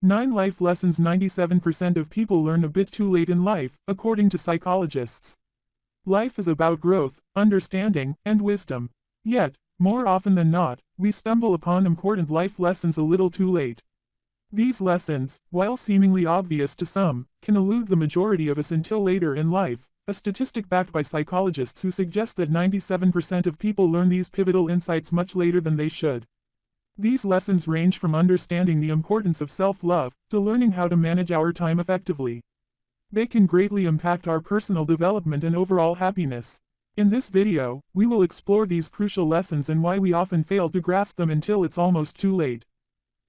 9 life lessons 97% of people learn a bit too late in life, according to psychologists. Life is about growth, understanding, and wisdom. Yet, more often than not, we stumble upon important life lessons a little too late. These lessons, while seemingly obvious to some, can elude the majority of us until later in life, a statistic backed by psychologists who suggest that 97% of people learn these pivotal insights much later than they should. These lessons range from understanding the importance of self-love, to learning how to manage our time effectively. They can greatly impact our personal development and overall happiness. In this video, we will explore these crucial lessons and why we often fail to grasp them until it's almost too late.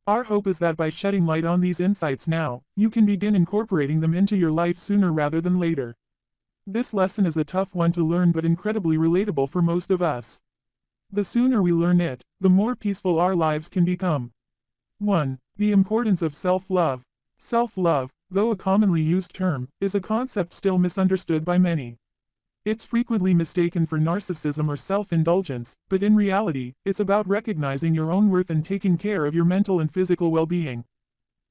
Our hope is that by shedding light on these insights now, you can begin incorporating them into your life sooner rather than later. This lesson is a tough one to learn but incredibly relatable for most of us. The sooner we learn it, the more peaceful our lives can become. 1. The importance of self-love. Self-love, though a commonly used term, is a concept still misunderstood by many. It's frequently mistaken for narcissism or self-indulgence, but in reality, it's about recognizing your own worth and taking care of your mental and physical well-being.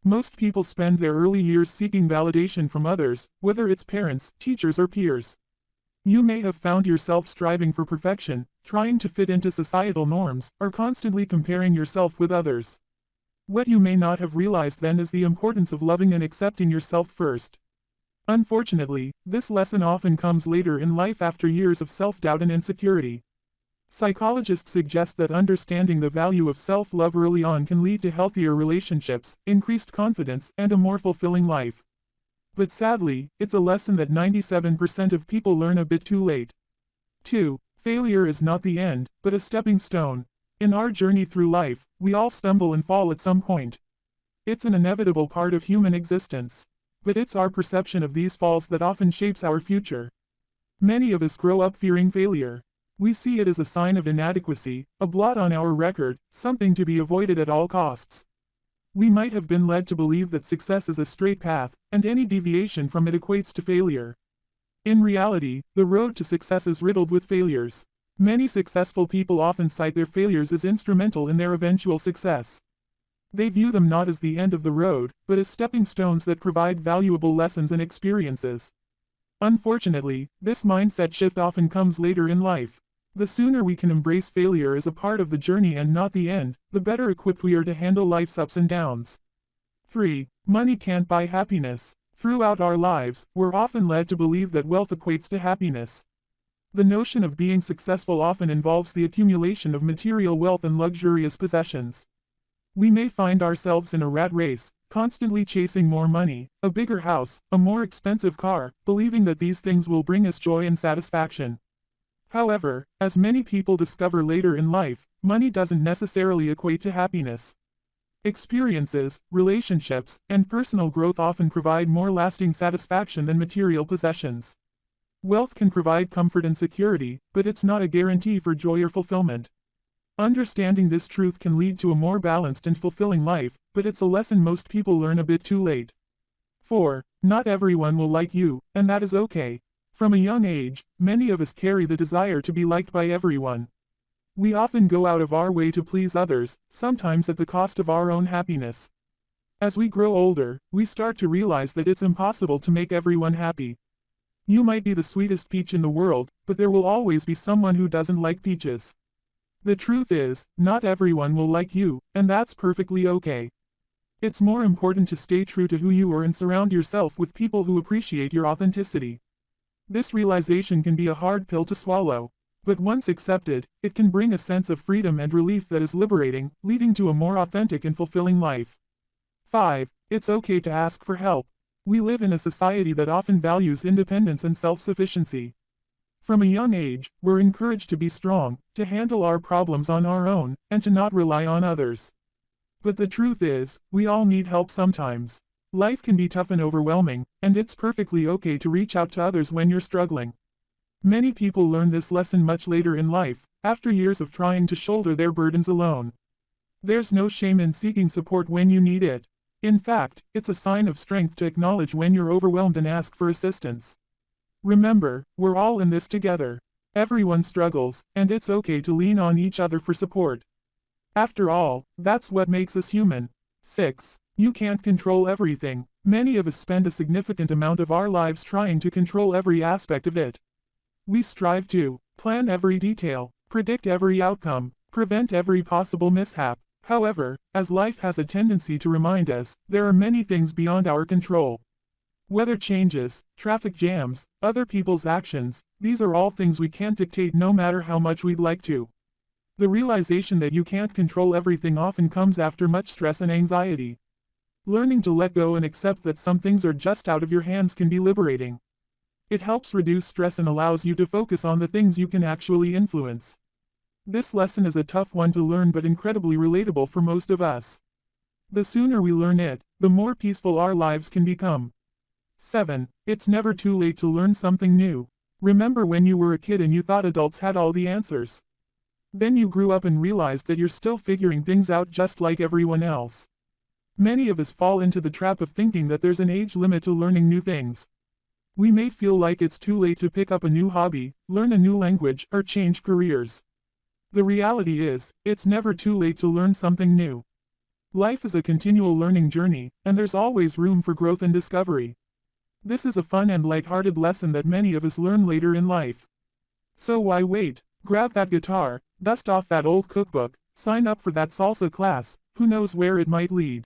Most people spend their early years seeking validation from others, whether it's parents, teachers, or peers. You may have found yourself striving for perfection, trying to fit into societal norms, or constantly comparing yourself with others. What you may not have realized then is the importance of loving and accepting yourself first. Unfortunately, this lesson often comes later in life after years of self-doubt and insecurity. Psychologists suggest that understanding the value of self-love early on can lead to healthier relationships, increased confidence, and a more fulfilling life. But sadly, it's a lesson that 97% of people learn a bit too late. 2. Failure is not the end, but a stepping stone. In our journey through life, we all stumble and fall at some point. It's an inevitable part of human existence. But it's our perception of these falls that often shapes our future. Many of us grow up fearing failure. We see it as a sign of inadequacy, a blot on our record, something to be avoided at all costs. We might have been led to believe that success is a straight path, and any deviation from it equates to failure. In reality, the road to success is riddled with failures. Many successful people often cite their failures as instrumental in their eventual success. They view them not as the end of the road, but as stepping stones that provide valuable lessons and experiences. Unfortunately, this mindset shift often comes later in life. The sooner we can embrace failure as a part of the journey and not the end, the better equipped we are to handle life's ups and downs. 3. Money can't buy happiness. Throughout our lives, we're often led to believe that wealth equates to happiness. The notion of being successful often involves the accumulation of material wealth and luxurious possessions. We may find ourselves in a rat race, constantly chasing more money, a bigger house, a more expensive car, believing that these things will bring us joy and satisfaction. However, as many people discover later in life, money doesn't necessarily equate to happiness. Experiences, relationships, and personal growth often provide more lasting satisfaction than material possessions. Wealth can provide comfort and security, but it's not a guarantee for joy or fulfillment. Understanding this truth can lead to a more balanced and fulfilling life, but it's a lesson most people learn a bit too late. 4. Not everyone will like you, and that is okay. From a young age, many of us carry the desire to be liked by everyone. We often go out of our way to please others, sometimes at the cost of our own happiness. As we grow older, we start to realize that it's impossible to make everyone happy. You might be the sweetest peach in the world, but there will always be someone who doesn't like peaches. The truth is, not everyone will like you, and that's perfectly okay. It's more important to stay true to who you are and surround yourself with people who appreciate your authenticity. This realization can be a hard pill to swallow, but once accepted, it can bring a sense of freedom and relief that is liberating, leading to a more authentic and fulfilling life. 5. It's okay to ask for help. We live in a society that often values independence and self-sufficiency. From a young age, we're encouraged to be strong, to handle our problems on our own, and to not rely on others. But the truth is, we all need help sometimes. Life can be tough and overwhelming, and it's perfectly okay to reach out to others when you're struggling. Many people learn this lesson much later in life, after years of trying to shoulder their burdens alone. There's no shame in seeking support when you need it. In fact, it's a sign of strength to acknowledge when you're overwhelmed and ask for assistance. Remember, we're all in this together. Everyone struggles, and it's okay to lean on each other for support. After all, that's what makes us human. 6. You can't control everything. Many of us spend a significant amount of our lives trying to control every aspect of it. We strive to plan every detail, predict every outcome, prevent every possible mishap. However, as life has a tendency to remind us, there are many things beyond our control. Weather changes, traffic jams, other people's actions, these are all things we can't dictate no matter how much we'd like to. The realization that you can't control everything often comes after much stress and anxiety. Learning to let go and accept that some things are just out of your hands can be liberating. It helps reduce stress and allows you to focus on the things you can actually influence. This lesson is a tough one to learn but incredibly relatable for most of us. The sooner we learn it, the more peaceful our lives can become. 7. It's never too late to learn something new. Remember when you were a kid and you thought adults had all the answers? Then you grew up and realized that you're still figuring things out just like everyone else. Many of us fall into the trap of thinking that there's an age limit to learning new things. We may feel like it's too late to pick up a new hobby, learn a new language, or change careers. The reality is, it's never too late to learn something new. Life is a continual learning journey, and there's always room for growth and discovery. This is a fun and light-hearted lesson that many of us learn later in life. So why wait? Grab that guitar, dust off that old cookbook, sign up for that salsa class, who knows where it might lead.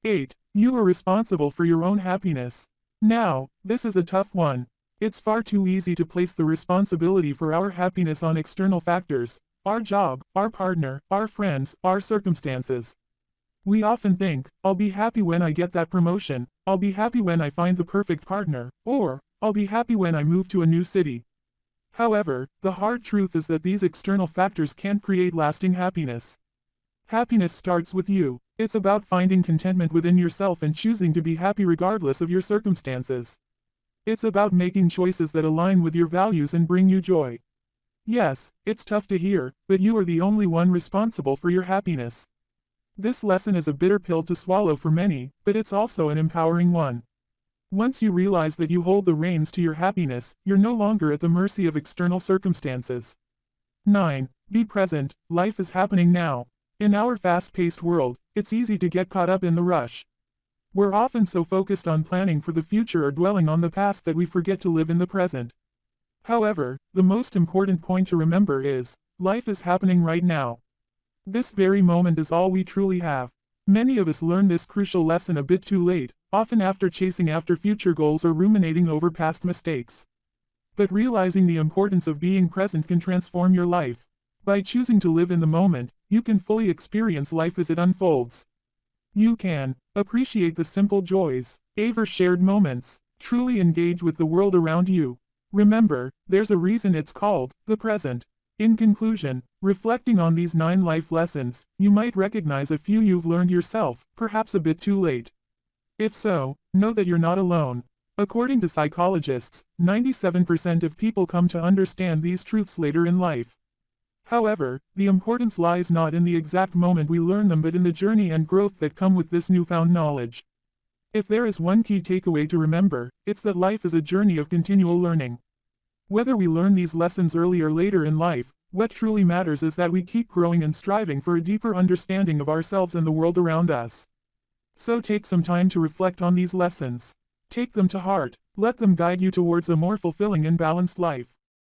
8. You are responsible for your own happiness. Now, this is a tough one. It's far too easy to place the responsibility for our happiness on external factors, our job, our partner, our friends, our circumstances. We often think, I'll be happy when I get that promotion, I'll be happy when I find the perfect partner, or, I'll be happy when I move to a new city. However, the hard truth is that these external factors can't create lasting happiness. Happiness starts with you. It's about finding contentment within yourself and choosing to be happy regardless of your circumstances. It's about making choices that align with your values and bring you joy. Yes, it's tough to hear, but you are the only one responsible for your happiness. This lesson is a bitter pill to swallow for many, but it's also an empowering one. Once you realize that you hold the reins to your happiness, you're no longer at the mercy of external circumstances. 9. Be present. Life is happening now. In our fast-paced world, it's easy to get caught up in the rush. We're often so focused on planning for the future or dwelling on the past that we forget to live in the present. However, the most important point to remember is, life is happening right now. This very moment is all we truly have. Many of us learn this crucial lesson a bit too late, often after chasing after future goals or ruminating over past mistakes. But realizing the importance of being present can transform your life. By choosing to live in the moment, you can fully experience life as it unfolds. You can appreciate the simple joys, savor shared moments, truly engage with the world around you. Remember, there's a reason it's called the present. In conclusion, reflecting on these 9 life lessons, you might recognize a few you've learned yourself, perhaps a bit too late. If so, know that you're not alone. According to psychologists, 97% of people come to understand these truths later in life. However, the importance lies not in the exact moment we learn them but in the journey and growth that come with this newfound knowledge. If there is one key takeaway to remember, it's that life is a journey of continual learning. Whether we learn these lessons early or later in life, what truly matters is that we keep growing and striving for a deeper understanding of ourselves and the world around us. So take some time to reflect on these lessons. Take them to heart. Let them guide you towards a more fulfilling and balanced life.